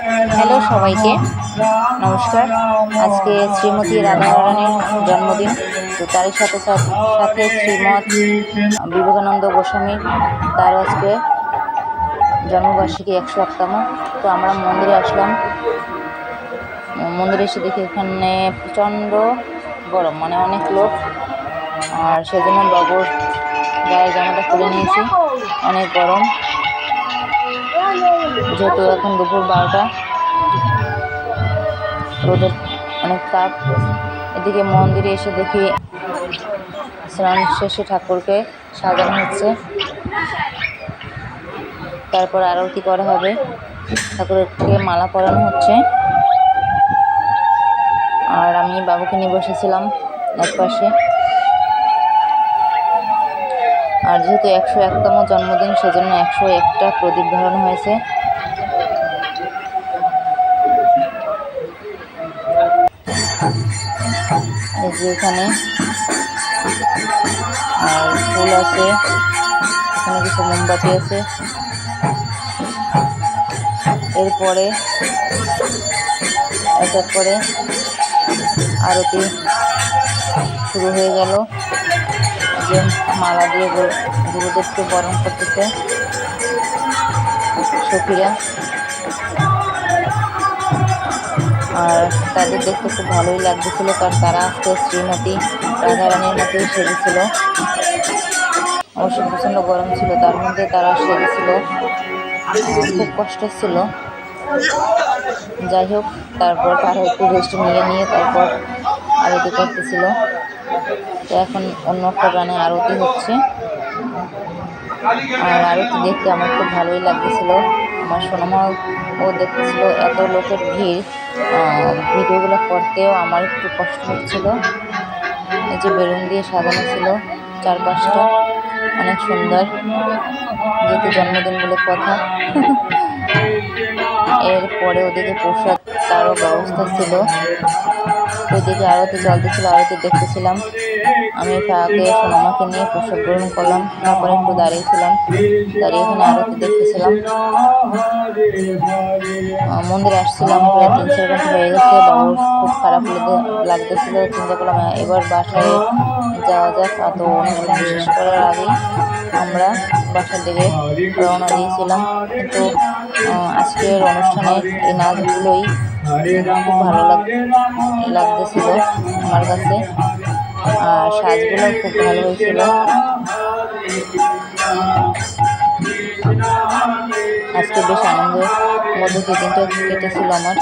Hello সবাইকে নমস্কার। আজকে শ্রীমতী রাধারানীর জন্মদিন, তো তারই সাথে সাথে শ্রীমৎ বিবেকানন্দ গোস্বামী তার আজকে জন্মবার্ষিকী 101তম। তো আমরা মন্দিরে আসলাম। মন্দিরে এসে দেখি এখানে প্রচণ্ড গরম, মানে অনেক লোক, আর সেজন্য বাবুর গায়ের জামাটা খুলে নিয়েছি। অনেক গরম, যেহেতু এখন দুপুর 12টা, রোদের অনেক তাপ। এদিকে মন্দিরে এসে দেখি স্নান শেষে ঠাকুরকে সাজানো হচ্ছে, তারপর আরতি করা হবে, ঠাকুরকে মালা পরানো হচ্ছে। আর আমি বাবুকে নিয়ে বসেছিলাম এক পাশে। আর যেহেতু 101তম জন্মদিন, সেজন্য 101টা প্রদীপ ধরানো হয়েছে। এই যে এখানে আর ফুল আছে, এখানে কিছু মোমবাতি আছে। এরপরে এক এক করে আরতি শুরু হয়ে গেল। যে মালা দিয়ে গুরুদেবকে বরণ করতেছে সখীরা, আর তাদের দেখতে খুব ভালোই লাগতেছিল, কারণ তারা আজকে শ্রীমতী রাধারানীর মতোই সেজেছিল। অবশ্য প্রচণ্ড গরম ছিল, তার মধ্যে তারা সেজেছিল, খুব কষ্ট ছিল। যাই হোক, তারপর তারা একটু রেস্ট নিয়ে তারপর আরতি করতেছিল। তো এখন অন্য একটা গানে আরতি হচ্ছে, আর আরতি দেখতে আমার খুব ভালোই লাগতেছিল। আমার সোনামাও দেখতেছিল। এত লোকের ভিড়, ভিডিওগুলো করতেও আমার একটু কষ্ট হচ্ছিল। এই যে বেলুন দিয়ে সাজানো ছিল চারপাশটা, অনেক সুন্দর, যেহেতু জন্মদিন বলে কথা। এরপরে ওদিকে প্রসাদ তারও ব্যবস্থা ছিল। ওইদিকে আরতি চলতেছিল, আরতি দেখতেছিলাম। আমি ফাঁকে সোনামাকে নিয়ে প্রসাদ গ্রহণ করলাম, তারপরে একটু দাঁড়িয়েছিলাম, দাঁড়িয়ে এখানে আরতি দেখতেছিলাম। মন্দিরে আসছিলাম প্রায় 3-4 ঘন্টা হয়ে গেছে। বাবুর খুব খারাপ লাগতেছিল। চিন্তা করলাম এবার বাসায় যাওয়া যাক। তো অনুষ্ঠান শেষ করার আগেই আমরা বাসার দিকে রওনা দিয়েছিলাম। কিন্তু আজকের অনুষ্ঠানের এই নাচগুলোই খুব ভালো লাগতেছিল আমার কাছে, আর সাজগুলো খুব ভালো হয়েছিল। আজকে বেশ আনন্দের মধ্যে যে দিনটা কেটেছিল আমার।